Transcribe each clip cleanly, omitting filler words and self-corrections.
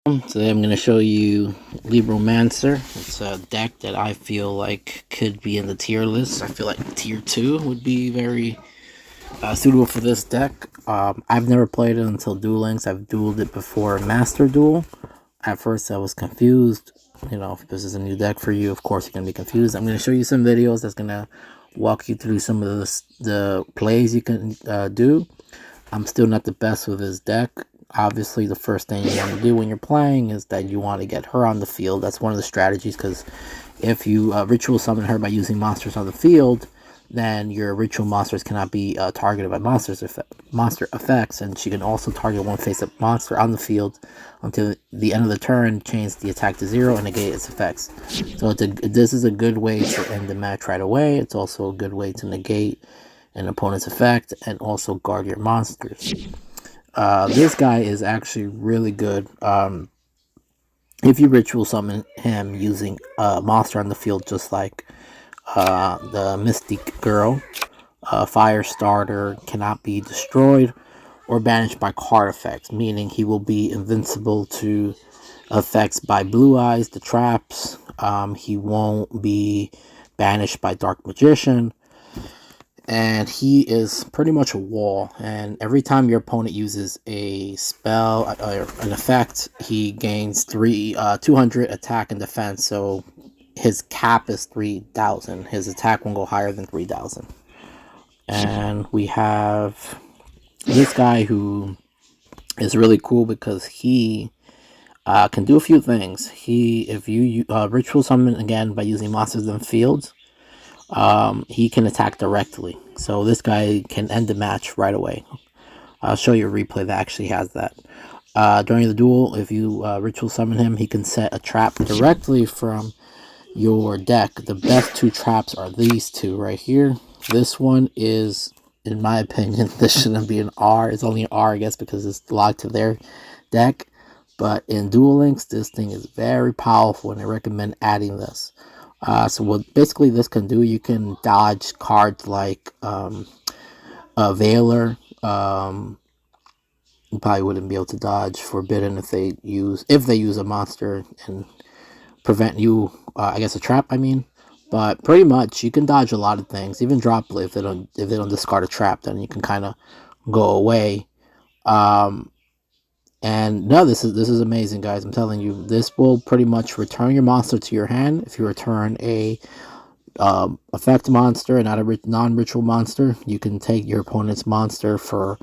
Today I'm going to show you Libromancer. It's a deck that I feel like could be in the tier list. I feel like tier 2 would be very suitable for this deck. I've never played it until Duel Links. I've dueled it before Master Duel. At first I was confused. You know, if this is a new deck for you, of course you're going to be confused. I'm going to show you some videos that's going to walk you through some of the plays you can do. I'm still not the best with this deck. Obviously, the first thing you want to do when you're playing is that you want to get her on the field. That's one of the strategies, because if you ritual summon her by using monsters on the field, then your ritual monsters cannot be targeted by monster effects, and she can also target one face-up monster on the field until the end of the turn, change the attack to 0, and negate its effects. So this is a good way to end the match right away. It's also a good way to negate an opponent's effect and also guard your monsters. This guy is actually really good. If you ritual summon him using a monster on the field, just like the Mystic Girl, Fire Starter cannot be destroyed or banished by card effects, meaning he will be invincible to effects by Blue Eyes, the traps. He won't be banished by Dark Magician. And he is pretty much a wall, and every time your opponent uses a spell or an effect, he gains 200 attack and defense. So his cap is 3,000. His attack won't go higher than 3,000. And we have this guy who is really cool because he can do a few things. If you ritual summon again by using monsters in fields, he can attack directly. So this guy can end the match right away. I'll show you a replay that actually has that. During the duel, if you ritual summon him, he can set a trap directly from your deck. The best two traps are these two right here. This one is, in my opinion, this shouldn't be an R. It's only an R, I guess, because it's locked to their deck. But in Duel Links, this thing is very powerful, and I recommend adding this. So what basically this can do, you can dodge cards like Veiler. You probably wouldn't be able to dodge Forbidden if they use a monster and prevent you, I guess a trap, I mean. But pretty much you can dodge a lot of things, even Droplet. If they don't discard a trap, then you can kind of go away. And no, this is amazing, guys. I'm telling you, this will pretty much return your monster to your hand. If you return a effect monster and not a non-ritual monster, you can take your opponent's monster for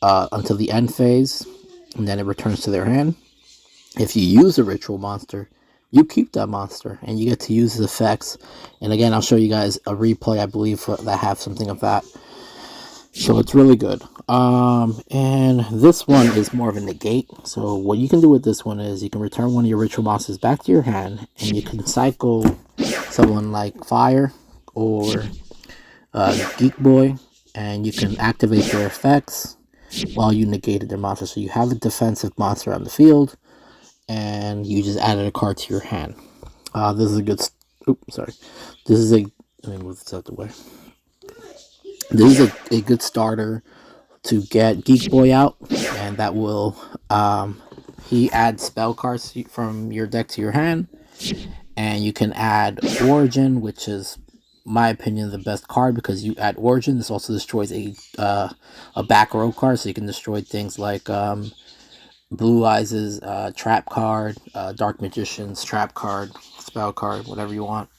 until the end phase, and then it returns to their hand. If you use a ritual monster, you keep that monster, and you get to use his effects. And again, I'll show you guys a replay, I believe, that have something of that. So it's really good. And this one is more of a negate. So what you can do with this one is you can return one of your ritual monsters back to your hand, and you can cycle someone like Fire or Geek Boy, and you can activate their effects while you negated their monster. So you have a defensive monster on the field, and you just added a card to your hand. This is a good. This is a. Let me move this out the way. This is a good starter to get Geek Boy out, and that will he adds spell cards from your deck to your hand, and you can add Origin, which is, my opinion, the best card, because you add Origin. This also destroys a back row card, so you can destroy things like Blue Eyes' trap card, Dark Magician's trap card, spell card, whatever you want.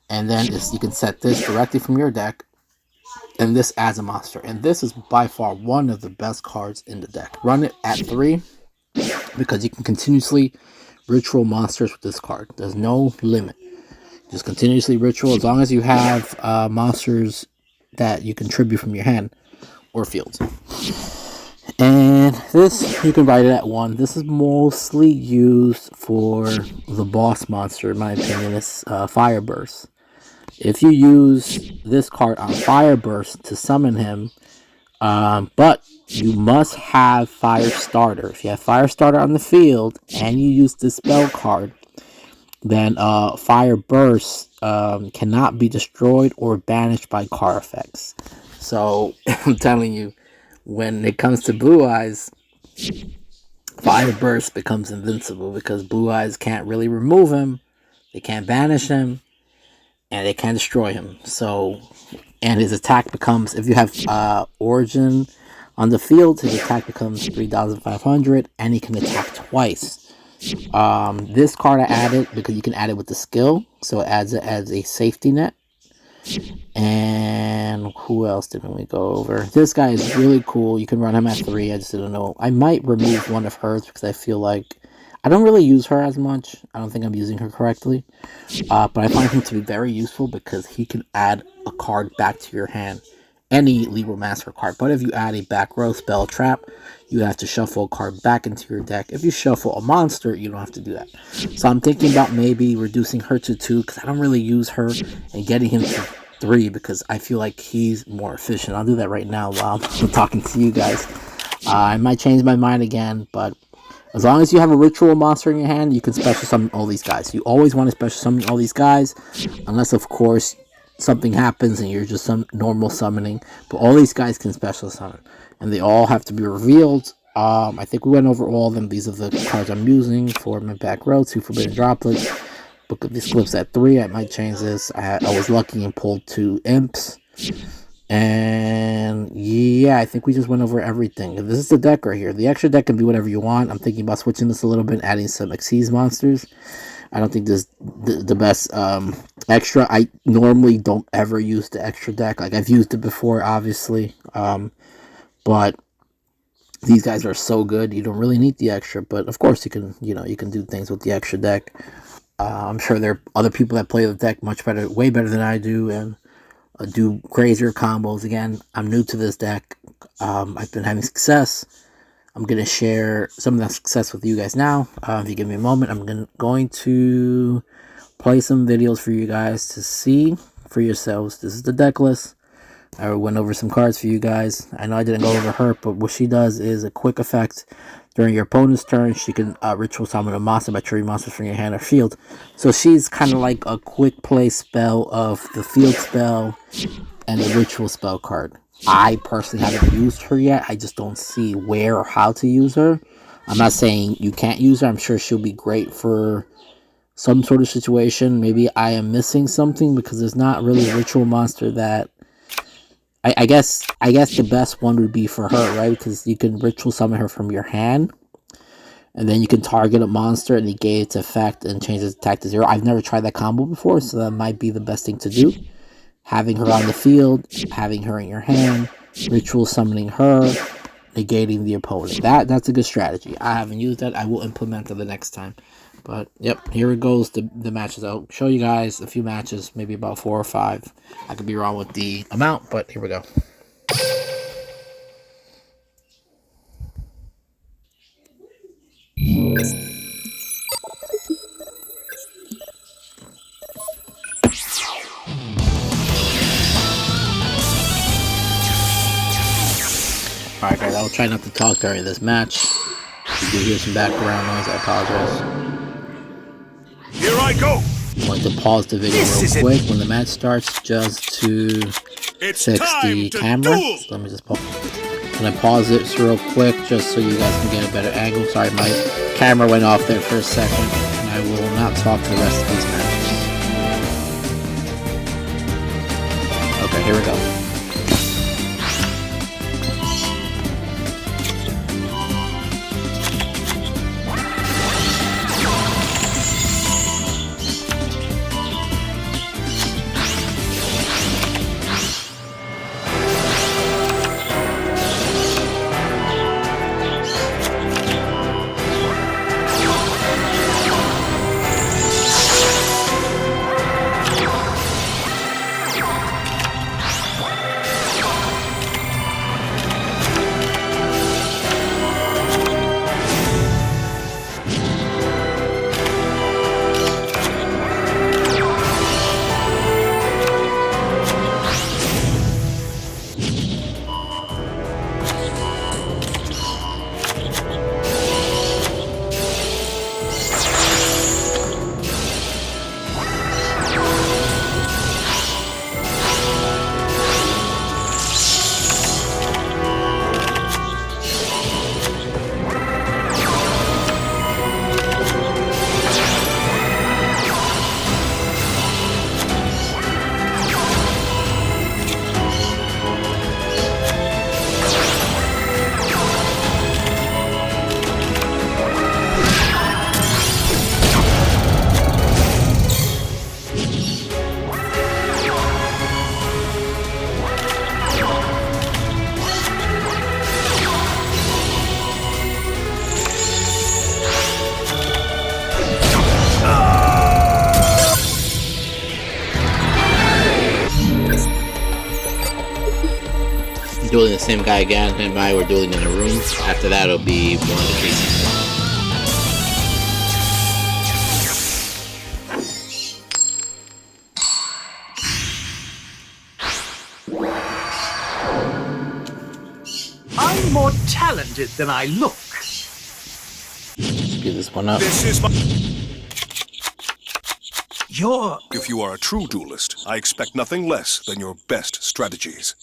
And then you can set this directly from your deck, and this adds a monster. And this is by far one of the best cards in the deck. Run it at 3, because you can continuously ritual monsters with this card. There's no limit. Just continuously ritual as long as you have monsters that you contribute from your hand or fields. And this, you can write it at 1. This is mostly used for the boss monster, in my opinion. It's Fire Burst. If you use this card on Fire Burst to summon him, but you must have Fire Starter. If you have Fire Starter on the field and you use the spell card, then Fire Burst cannot be destroyed or banished by card effects. So I'm telling you, when it comes to Blue Eyes, Fire Burst becomes invincible because Blue Eyes can't really remove him, they can't banish him, and they can't destroy him. So, and his attack becomes, if you have Origin on the field, his attack becomes 3,500, and he can attack twice. This card I added because you can add it with the skill, so it adds it as a safety net. And who else didn't we go over? This guy is really cool. You can run him at 3. I just didn't know. I might remove one of hers because I feel like I don't really use her as much. I don't think I'm using her correctly. But I find him to be very useful because he can add a card back to your hand. Any Libromancer card. But if you add a back row spell trap, you have to shuffle a card back into your deck. If you shuffle a monster, you don't have to do that. So I'm thinking about maybe reducing her to 2 because I don't really use her, and getting him to 3 because I feel like he's more efficient. I'll do that right now while I'm talking to you guys. I might change my mind again, but as long as you have a ritual monster in your hand, you can special summon all these guys. You always want to special summon all these guys, unless of course something happens and you're just some normal summoning. But all these guys can special summon, and they all have to be revealed. I think we went over all of them. These are the cards I'm using for my back row. 2 Forbidden Droplets. Book of these clips at 3. I might change this. I was lucky and pulled 2 imps. And yeah, I think we just went over everything. This is the deck right here. The extra deck can be whatever you want. I'm thinking about switching this a little bit, adding some Xyz monsters. I don't think this is the best extra. I normally don't ever use the extra deck. Like, I've used it before, obviously. But these guys are so good, you don't really need the extra. But of course, you can do things with the extra deck. I'm sure there are other people that play the deck much better, way better than I do, and do crazier combos. Again, I'm new to this deck. I've been having success. I'm going to share some of that success with you guys now. If you give me a moment, I'm going to play some videos for you guys to see for yourselves. This is the deck list. I went over some cards for you guys. I know I didn't go over her, but what she does is a quick effect. During your opponent's turn, she can ritual summon a monster by trading monsters from your hand or field. So she's kind of like a quick play spell of the field spell and the ritual spell card. I personally haven't used her yet. I just don't see where or how to use her. I'm not saying you can't use her. I'm sure she'll be great for some sort of situation. Maybe I am missing something because there's not really a ritual monster that... I guess the best one would be for her, right? Because you can ritual summon her from your hand, and then you can target a monster and negate its effect and change its attack to 0. I've never tried that combo before, so that might be the best thing to do. Having her on the field, having her in your hand, ritual summoning her, negating the opponent. That's a good strategy. I haven't used that. I will implement it the next time. But, yep, here it goes, the matches. I'll show you guys a few matches, maybe about 4 or 5. I could be wrong with the amount, but here we go. Alright guys, I'll try not to talk during this match. If you do hear some background noise, I apologize. Here I go! I'm going to pause the video real quick when the match starts just to fix the camera. So let me just pause. I'm going to pause it real quick just so you guys can get a better angle. Sorry, my camera went off there for a second, and I will not talk for the rest of these matches. Okay, here we go. dueling the same guy again. Him and I were dueling in a room. After that, it'll be more in the cases. I'm more talented than I look. Speed this one up. This is my... You're... If you are a true duelist, I expect nothing less than your best strategies.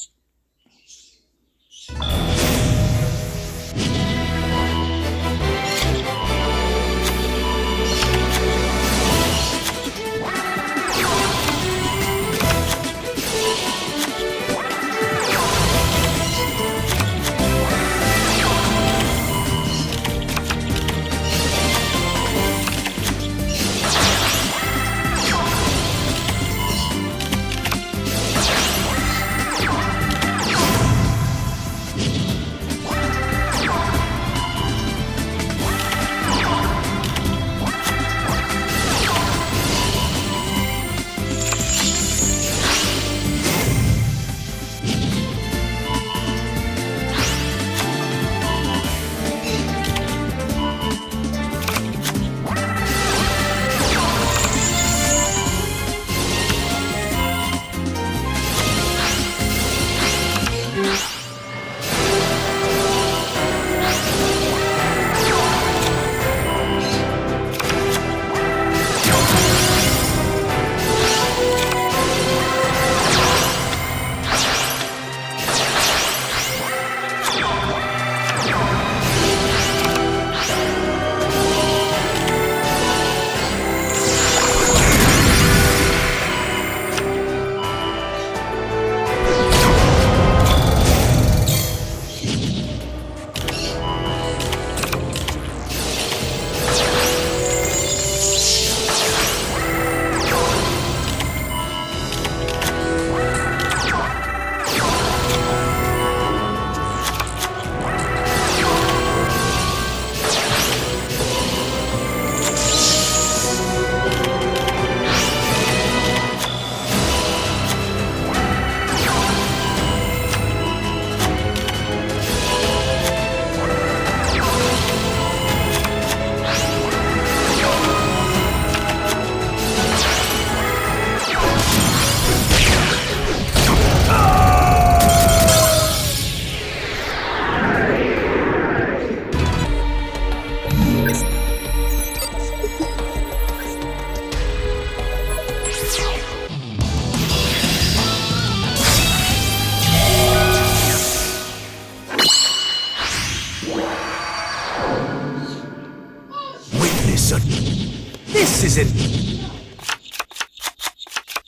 This isn't...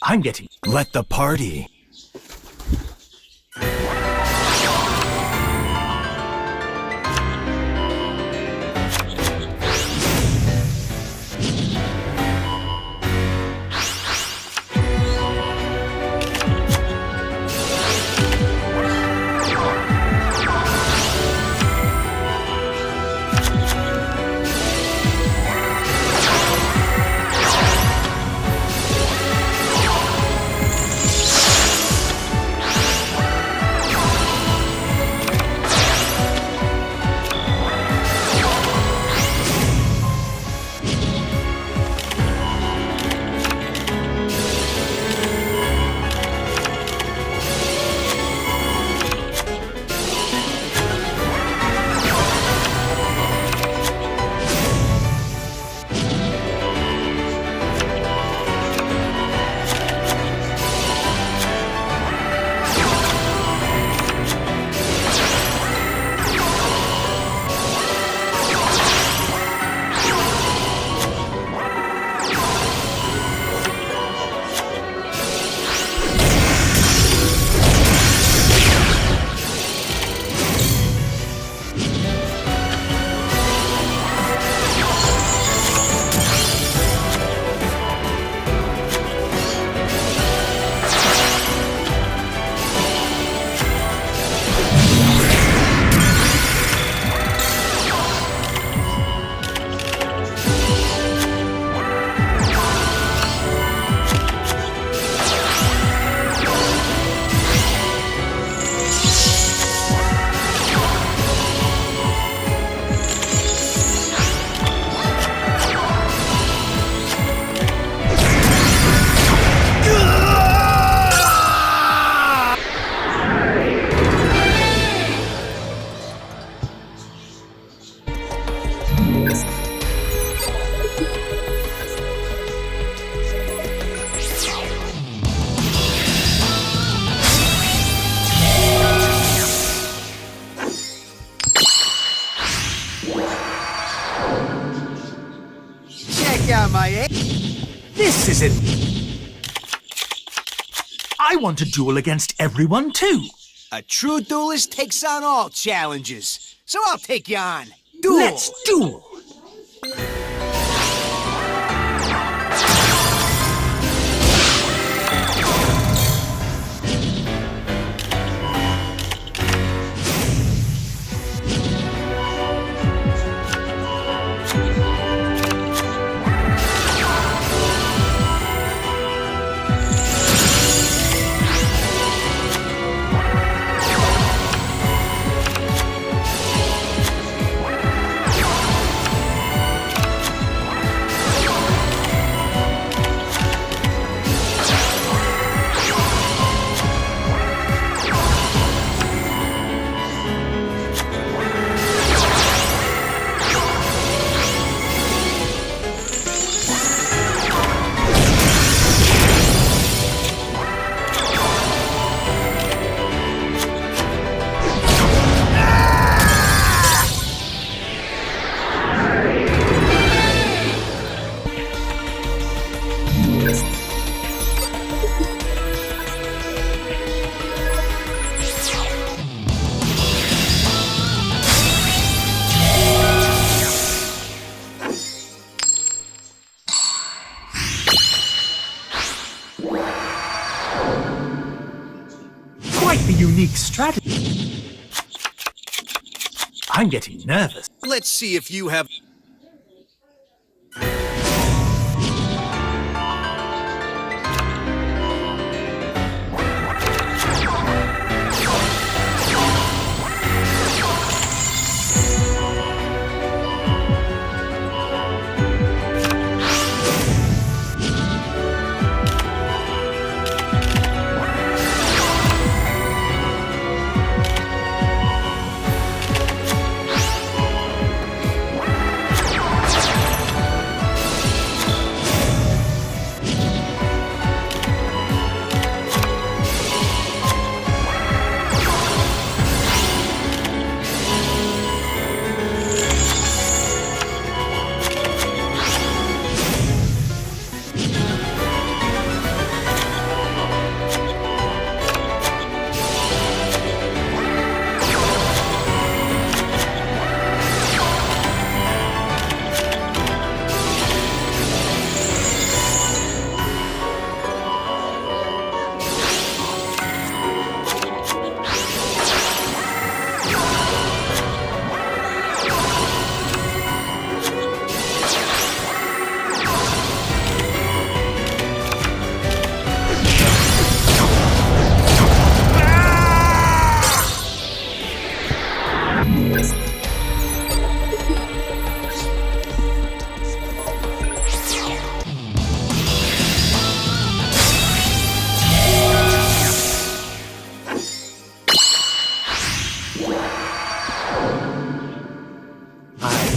I'm getting... Let the party... check out my... This isn't... I want to duel against everyone too. A true duelist takes on all challenges. So I'll take you on. Duel! Let's duel. Quite the unique strategy. I'm getting nervous. Let's see if you have...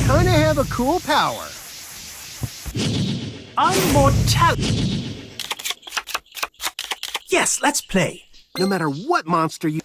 Kinda have a cool power. I'm more talented. Yes, let's play. No matter what monster you...